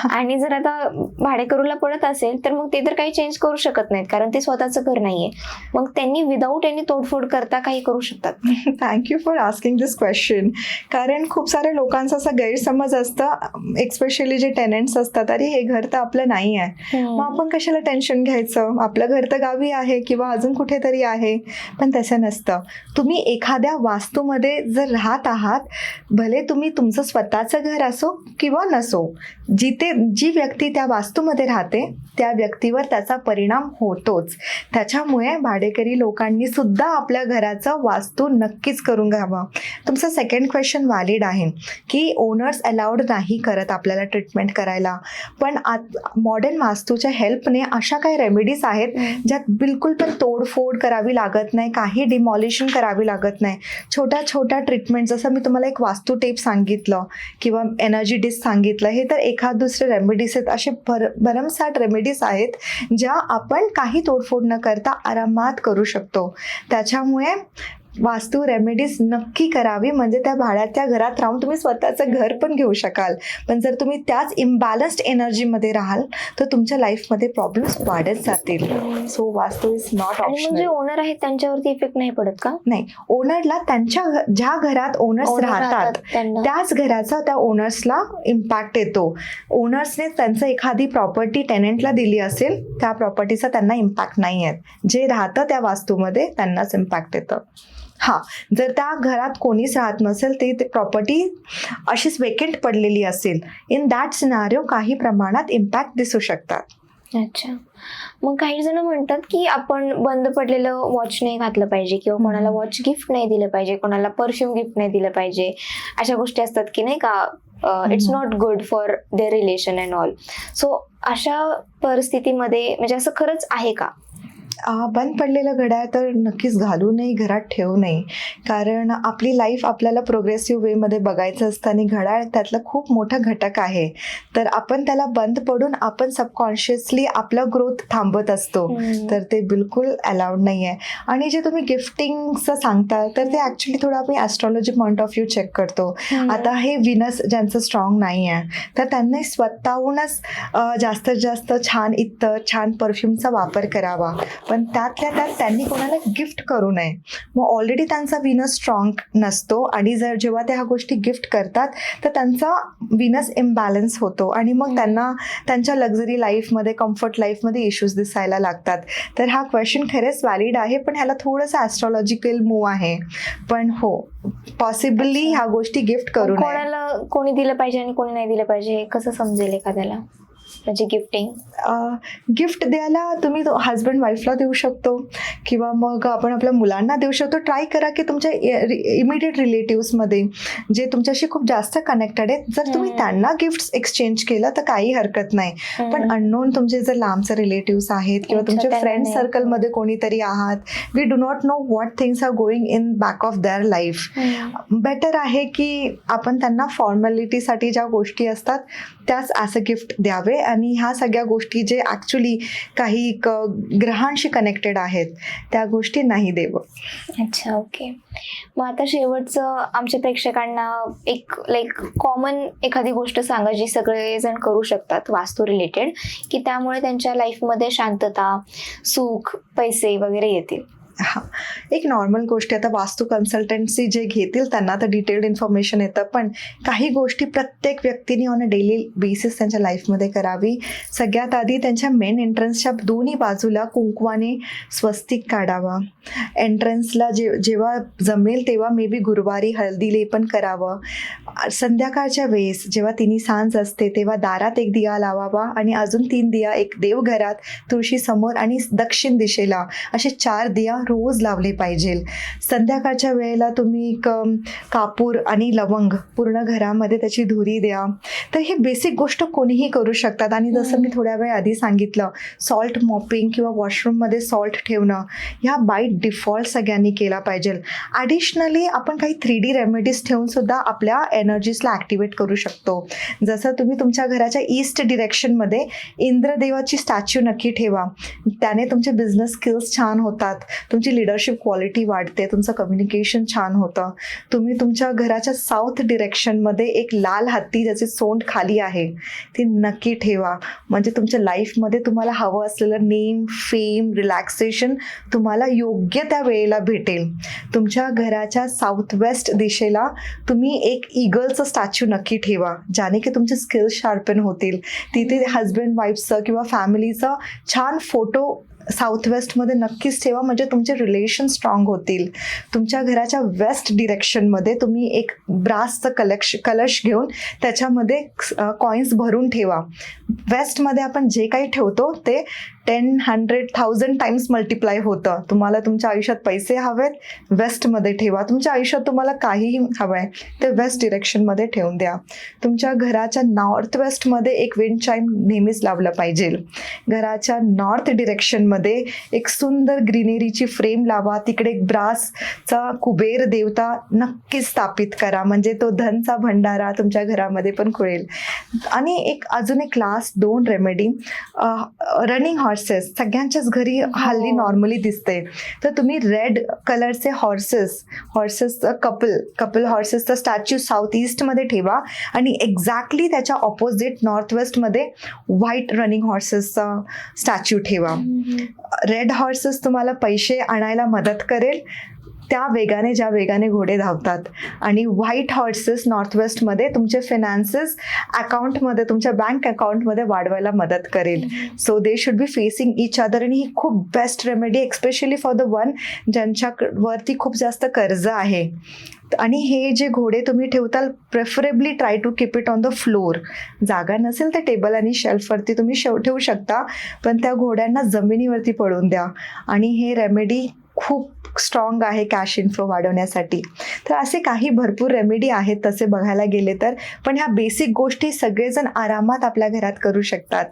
आणि जर आता भाडेकरूला पडत असेल तर मग ते तर काही चेंज करू शकत नाहीत कारण ते स्वतःचं घर नाहीये, मग त्यांनी विदाऊट एनी तोडफोड करता काही करू शकतात? Thank you for asking this question. कारण खूप साऱ्या लोकांचा असा गैरसमज असतं, एक्स्पेशली जे टेनंट्स असतात, अरे हे घर तर आपलं नाही आहे, मग आपण कशाला टेन्शन घ्यायचं, आपलं घर तर गावी आहे किंवा अजून कुठेतरी आहे. पण तसं नसतं. तुम्ही एखाद्या वास्तूमध्ये जर राहत आहात, भले तुम्ही तुमचं स्वतःचं घर असो किंवा नसो, जी व्यक्ती त्या वास्तूमध्ये राहते त्या व्यक्तीवर त्याचा परिणाम होतोच. त्याच्यामुळे भाडेकरी लोकांनी सुद्धा आपल्या घराचं वास्तू नक्कीच करून घ्यावं. तुमचा सेकंड क्वेश्चन व्हॅलिड आहे की ओनर्स अलाउड नाही करत आपल्याला ट्रीटमेंट करायला, पण मॉडर्न वास्तूच्या हेल्पने अशा काही रेमेडीज आहेत ज्यात बिलकुल पण तोडफोड करावी लागत नाही, काही डिमॉलिशन करावी लागत नाही. छोट्या छोट्या ट्रीटमेंट, जसं मी तुम्हाला एक वास्तू टेप सांगितलं किंवा एनर्जी डिस्क सांगितलं, हे तर एखाद दुसरे रेमेडीज आहेत. असे भरमसाठ रेमेडीज आहेत ज्या आपण काही तोडफोड न करता आरामात करू शकतो. त्याच्यामुळे वास्तू रेमेडीज नक्की करावी, म्हणजे त्या भाड्याच्या घरात राहून तुम्ही स्वतःचं घर पण घेऊ शकाल. पण जर तुम्ही त्याच इम्बॅलन्स्ड एनर्जीमध्ये राहाल तर तुमच्या लाईफमध्ये प्रॉब्लेम्स वाढत जातील. सो वास्तू इज नॉट ऑप्शनल. म्हणजे ओनर आहेत त्यांच्यावरती इफेक्ट नाही पडत का? नाही, ओनरला त्यांच्या ज्या घरात ओनर्स राहतात त्याच घराचा त्या ओनर्सला इम्पॅक्ट येतो. ओनर्सने त्यांचं एखादी प्रॉपर्टी टेनंटला दिली असेल, त्या प्रॉपर्टीचा त्यांना इम्पॅक्ट नाही आहे. जे राहतं त्या वास्तूमध्ये त्यांनाच इम्पॅक्ट येतं. हां, जर त्या घरात कोणीच राहत नसेल, ते प्रॉपर्टी अशीच वेकेंट पडलेली असेल, इन दॅट सिनारिओ काही प्रमाणात इम्पॅक्ट दिसू शकतात. अच्छा, मग काही जण म्हणतात की आपण बंद पडलेलं वॉच नाही घातलं पाहिजे किंवा कोणाला वॉच गिफ्ट नाही दिलं पाहिजे, कोणाला परफ्यूम गिफ्ट नाही दिलं पाहिजे. अशा गोष्टी असतात की नाही का, it's not good for their relation and all. So अशा परिस्थितीमध्ये म्हणजे असं खरंच आहे का? बंद पडलेलं घड्याळ तर नक्कीच घालू नये, घरात ठेवू नये. कारण आपली लाईफ आपल्याला प्रोग्रेसिव्ह वेमध्ये बघायचं असतं आणि घड्याळ त्यातला खूप मोठा घटक आहे. तर आपण त्याला बंद पडून आपण सबकॉन्शियसली आपला ग्रोथ थांबत असतो. तर ते बिलकुल अलाउड नाही आहे. आणि जे तुम्ही गिफ्टिंगचं सांगता तर ते ॲक्च्युली थोडं आम्ही astrology point of view check करतो. आता हे विनस ज्यांचं स्ट्रॉंग नाही आहे तर त्यांनी स्वतःहूनच जास्तीत जास्त छान इत्तर, छान परफ्यूमचा वापर करावा. पण त्यातल्या त्यात त्यांनी कोणाला गिफ्ट करू नये. मग ऑलरेडी त्यांचा विनस स्ट्रॉंग नसतो आणि जेव्हा त्या ह्या गोष्टी गिफ्ट करतात तर त्यांचा विनस इम्बॅलन्स होतो आणि मग त्यांना त्यांच्या लक्झरी लाईफमध्ये, कम्फर्ट लाईफमध्ये इश्यूज दिसायला लागतात. तर हा क्वेश्चन खरेच व्हॅलिड आहे, पण ह्याला थोडंसं ॲस्ट्रॉलॉजिकल मूव आहे. पण हो, पॉसिबली ह्या गोष्टी गिफ्ट करू नये. कोणाला कोणी दिलं पाहिजे आणि कोणी नाही दिलं पाहिजे हे कसं समजेल एखाद्याला? म्हणजे गिफ्ट द्यायला तुम्ही हजबंड वाईफला देऊ शकतो किंवा मग आपण आपल्या मुलांना देऊ शकतो. ट्राय करा की तुमच्या इमिडिएट रिलेटिव्समध्ये जे तुमच्याशी खूप जास्त कनेक्टेड आहेत, जर तुम्ही त्यांना गिफ्ट्स एक्सचेंज केलं तर काही हरकत नाही. पण अननोन तुमचे जर लांबचे रिलेटिव्स आहेत किंवा तुमच्या फ्रेंड सर्कलमध्ये कोणीतरी आहात, we do not know what things are going in back of their life. Better आहे की आपण त्यांना फॉर्मॅलिटीसाठी ज्या गोष्टी असतात त्याच ॲज अ गिफ्ट द्यावे आणि ह्या सगळ्या गोष्टी जे ॲक्च्युली काही ग्रहांशी कनेक्टेड आहेत त्या गोष्टी नाही देवं. अच्छा, ओके. मग आता शेवटचं आमच्या प्रेक्षकांना एक कॉमन एखादी गोष्ट सांगा जी सगळेजण करू शकतात वास्तू रिलेटेड, की त्यामुळे त्यांच्या लाईफमध्ये शांतता, सुख, पैसे वगैरे येतील. हां, एक नॉर्मल गोष्टी, आता वास्तू कन्सल्टन्सी जे घेतील त्यांना तर डिटेल्ड इन्फॉर्मेशन येतं, पण काही गोष्टी प्रत्येक व्यक्तीने ऑन अ डेली बेसिस त्यांच्या लाईफमध्ये करावी. सगळ्यात आधी त्यांच्या मेन एंट्रन्सच्या दोन्ही बाजूला कुंकवाने स्वस्तिक काढावा. एंट्रन्सला जेव्हा जमेल तेव्हा मे बी गुरुवारी हळदी लेपन करावं. संध्याकाळच्या वेळेस जेव्हा तिन्ही सांज असते तेव्हा दारात एक दिया लावावा आणि अजून 3 दिया, एक देवघरात, तुळशीसमोर आणि दक्षिण दिशेला, असे 4 दिया रोज लावले पाहिजे. संध्याकाळच्या वेळेला तुम्ही कापूर आणि लवंग पूर्ण घरामध्ये त्याची धुरी द्या. तर हे बेसिक गोष्ट कोणीही करू शकतात. आणि जसं मी थोड्या वेळ आधी सांगितलं, सॉल्ट मॉपिंग किंवा वॉशरूममध्ये सॉल्ट ठेवणं, ह्या बाय डिफॉल्ट सगळ्यांनी केला पाहिजे. ॲडिशनली आपण काही 3D रेमेडीज ठेवून सुद्धा आपल्या एनर्जीजला ॲक्टिवेट करू शकतो. जसं तुम्ही तुमच्या घराच्या ईस्ट डिरेक्शनमध्ये इंद्रदेवाची स्टॅच्यू नक्की ठेवा. त्याने तुमचे बिझनेस स्किल्स छान होतात, तुमची लिडरशिप क्वालिटी वाढते, तुमचं कम्युनिकेशन छान होतं. तुम्ही तुमच्या घराच्या साऊथ डिरेक्शनमध्ये एक लाल हत्ती ज्याची सोंड खाली आहे ती नक्की ठेवा. म्हणजे तुमच्या लाईफमध्ये तुम्हाला हवं असलेलं नेम, फेम, रिलॅक्सेशन तुम्हाला योग्य त्या वेळेला भेटेल. तुमच्या घराच्या साऊथ वेस्ट दिशेला तुम्ही एक ईगलचं स्टॅच्यू नक्की ठेवा, ज्याने की तुमचे स्किल्स शार्पन होतील. तिथे हजबंड वाईफचं किंवा फॅमिलीचं छान फोटो साऊथ वेस्टमध्ये नक्कीच ठेवा, म्हणजे तुमचे रिलेशन स्ट्रॉंग होतील. तुमच्या घराच्या वेस्ट डिरेक्शनमध्ये तुम्ही एक ब्रासचं कलश घेऊन त्याच्यामध्ये कॉईन्स भरून ठेवा. वेस्टमध्ये आपण जे काही ठेवतो ते 10, 100, 1000 टाइम्स मल्टिप्लाय होतं. तुम्हाला तुमच्या आयुष्यात पैसे हवेत, वेस्टमध्ये ठेवा. तुमच्या आयुष्यात तुम्हाला काहीही हवं आहे ते वेस्ट डिरेक्शनमध्ये ठेवून द्या. तुमच्या घराच्या नॉर्थ वेस्टमध्ये एक विंड चाइम नेहमीच लावलं पाहिजे. घराच्या नॉर्थ डिरेक्शनमध्ये एक सुंदर ग्रीनरीची फ्रेम लावा. तिकडे एक ब्रासचा कुबेर देवता नक्कीच स्थापित करा, म्हणजे तो धनचा भंडारा तुमच्या घरामध्ये पण खुळेल. आणि अजून एक लास्ट 2 रेमेडी. रनिंग हॉर्सेस सगळ्यांच्याच घरी हल्ली नॉर्मली दिसते, तर तुम्ही रेड कलरचे हॉर्सेस कपल हॉर्सेसचा स्टॅच्यू साऊथ ईस्टमध्ये ठेवा आणि एक्झॅक्टली त्याच्या ऑपोजिट नॉर्थ वेस्टमध्ये व्हाईट रनिंग हॉर्सेसचा स्टॅच्यू ठेवा. रेड हॉर्सेस तुम्हाला पैसे आणायला मदत करेल, त्या वेगाने ज्या वेगाने घोडे धावतात. आणि व्हाईट हॉर्सेस नॉर्थ वेस्टमध्ये तुमचे फिनान्सेस अकाउंटमध्ये, तुमच्या बँक अकाउंटमध्ये वाढवायला मदत करेल. So they should be facing each other. आणि ही खूप best remedy, especially for the one ज्यांच्यावरती खूप जास्त कर्ज आहे. आणि हे जे घोडे तुम्ही ठेवताल, preferably try to keep it on the floor. जागा नसेल तर टेबल आणि शेल्फवरती तुम्ही ठेवू शकता, पण त्या घोड्यांना जमिनीवरती पडून द्या. आणि हे रेमेडी खूप स्ट्रॉंग आहे कॅश इन्फ्लो वाढवण्यासाठी. तर असे काही भरपूर रेमेडी आहेत तसे बघायला गेले तर, पण ह्या बेसिक गोष्टी सगळेजण आरामात आपल्या घरात करू शकतात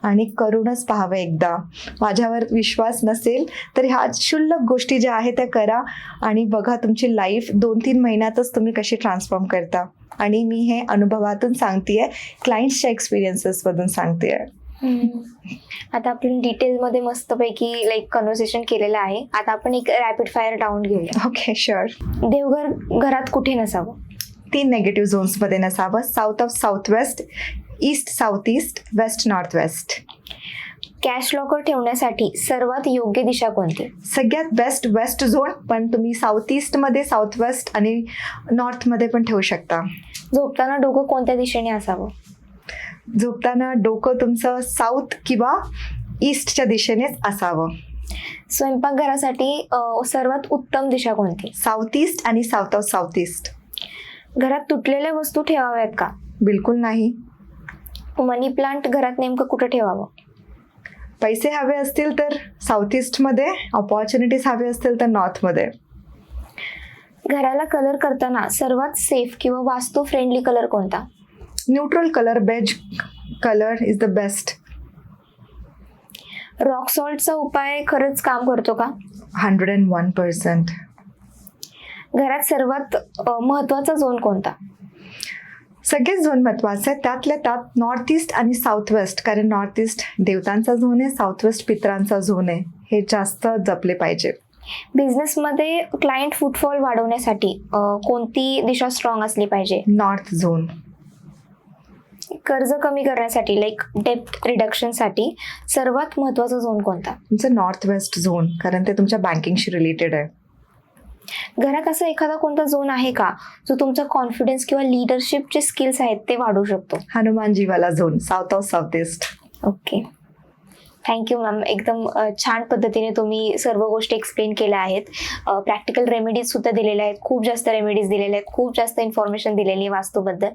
आणि करूनच पाहावं एकदा. माझ्यावर विश्वास नसेल तर ह्या क्षुल्लक गोष्टी ज्या आहेत त्या करा आणि बघा तुमची लाईफ 2-3 महिन्यातच तुम्ही कशी ट्रान्सफॉर्म करता. आणि मी हे अनुभवातून सांगतेय, क्लायंट्सच्या एक्सपिरियन्सेसमधून सांगतेय. आता आपण डिटेलमध्ये मस्तपैकी कन्व्हर्सेशन केलेलं आहे. आता आपण एक रॅपिड फायर राऊंड घेऊया. Okay, sure. देवघर घरात कुठे नसावं? 3 नेगेटिव्ह झोन्समध्ये नसावं. South of south west, east south east, west north west. Cash locker ठेवण्यासाठी सर्वात योग्य दिशा कोणती? सगळ्यात बेस्ट वेस्ट झोन, पण तुम्ही साऊथ ईस्टमध्ये, साऊथ वेस्ट आणि नॉर्थमध्ये पण ठेवू शकता. झोपताना डोकं कोणत्या दिशेने असावं? झोपताना डोकं तुमचं साऊथ किंवा ईस्टच्या दिशेनेच असावं. स्वयंपाकघरासाठी सर्वात उत्तम दिशा कोणती? साऊथ ईस्ट आणि साऊथ ऑफ साऊथ ईस्ट. घरात तुटलेल्या वस्तू ठेवाव्यात का? बिलकुल नाही. मनी प्लांट घरात नेमकं कुठं ठेवावं? पैसे हवे असतील तर साऊथ ईस्टमध्ये, ऑपॉर्च्युनिटीज हवे असतील तर नॉर्थमध्ये. घराला कलर करताना सर्वात सेफ किंवा वास्तू फ्रेंडली कलर कोणता? Neutral colour, beige colour is the best. Rock सॉल्टचा उपाय खरंच काम करतो का? 101%. घरात सर्वात महत्वाचा झोन कोणता? सगळेच झोन महत्वाचे आहेत, त्यातल्या त्यात नॉर्थ ईस्ट आणि साऊथ वेस्ट. कारण नॉर्थ ईस्ट देवतांचा झोन आहे, साऊथ वेस्ट पितरांचा झोन आहे. हे जास्त जपले पाहिजे. बिझनेसमध्ये क्लायंट फुटफॉल वाढवण्यासाठी कोणती दिशा स्ट्रॉंग असली पाहिजे? North zone. कर्ज कमी करण्यासाठी डेप्ट रिडक्शनसाठी सर्वात महत्वाचा झोन कोणता? तुमचं नॉर्थ वेस्ट झोन, कारण ते तुमच्या बँकिंगशी रिलेटेड आहे. घरात असा एखादा कोणता झोन आहे का जो तुमचा कॉन्फिडन्स किंवा लिडरशिपचे स्किल्स आहेत ते वाढवू शकतो? हनुमानजीवाला झोन, south of south east. Okay, thank you ma'am. एकदम छान पद्धतीने तुम्ही सर्व गोष्टी एक्सप्लेन केल्या आहेत. प्रॅक्टिकल रेमेडीज सुद्धा दिलेल्या आहेत, खूप जास्त रेमेडीज दिलेल्या आहेत, खूप जास्त इन्फॉर्मेशन दिलेली आहे वास्तूबद्दल.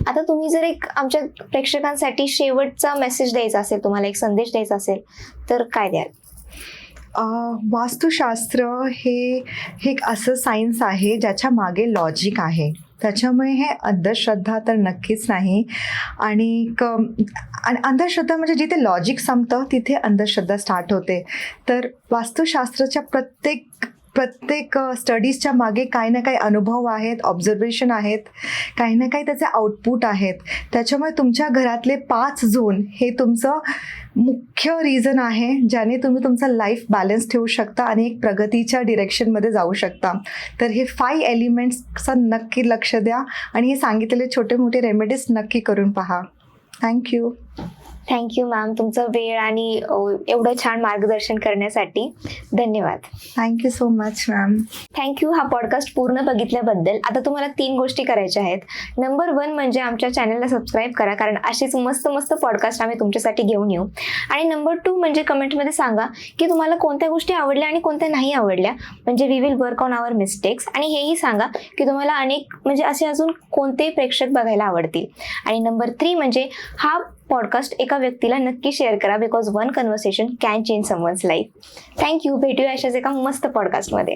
आता तुम्ही जर आमच्या प्रेक्षकांसाठी शेवटचा मेसेज द्यायचा असेल, तुम्हाला एक संदेश द्यायचा असेल तर काय द्याल? वास्तुशास्त्र हे एक असं सायन्स आहे ज्याच्या मागे लॉजिक आहे. त्याच्यामुळे हे अंधश्रद्धा तर नक्कीच नाही. आणि अंधश्रद्धा म्हणजे जिथे लॉजिक संपतं तिथे अंधश्रद्धा स्टार्ट होते. तर वास्तुशास्त्राच्या प्रत्येक स्टडीजच्या मागे काही ना काही अनुभव आहेत, ऑब्झर्वेशन आहेत, काही ना काही त्याचे आउटपुट आहेत. त्याच्यामुळे तुमच्या घरातले 5 झोन हे तुमचं मुख्य रिझन आहे ज्याने तुम्ही तुमचा लाईफ बॅलन्स ठेवू शकता आणि एक प्रगतीच्या डिरेक्शनमध्ये जाऊ शकता. तर हे 5 एलिमेंट्सचा नक्की लक्ष द्या आणि हे सांगितलेले छोटे मोठे रेमेडीज नक्की करून पहा. थँक्यू. थँक्यू मॅम, तुमचा वेळ आणि एवढं छान मार्गदर्शन करण्यासाठी धन्यवाद. Thank you so much ma'am. Thank you हा पॉडकास्ट पूर्ण बघितल्याबद्दल. आता तुम्हाला 3 गोष्टी करायच्या आहेत. नंबर 1 म्हणजे आमच्या चॅनलला सबस्क्राईब करा, कारण असेच मस्त मस्त पॉडकास्ट आम्ही तुमच्यासाठी घेऊन येऊ. आणि नंबर 2 म्हणजे कमेंटमध्ये सांगा की तुम्हाला कोणत्या गोष्टी आवडल्या आणि कोणत्या नाही आवडल्या, म्हणजे we will work on our mistakes. आणि हेही सांगा की तुम्हाला अनेक म्हणजे असे अजून कोणते प्रेक्षक बघायला आवडतील. आणि नंबर 3 म्हणजे हा पॉडकास्ट एका व्यक्तीला नक्की शेअर करा, because one conversation can change someone's life. Thank you. भेटूया अशाच एका मस्त पॉडकास्टमध्ये.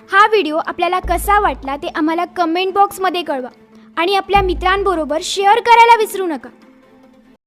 हा व्हिडिओ आपल्याला कसा वाटला ते आम्हाला कमेंट बॉक्समध्ये कळवा आणि आपल्या मित्रांबरोबर शेअर करायला विसरू नका.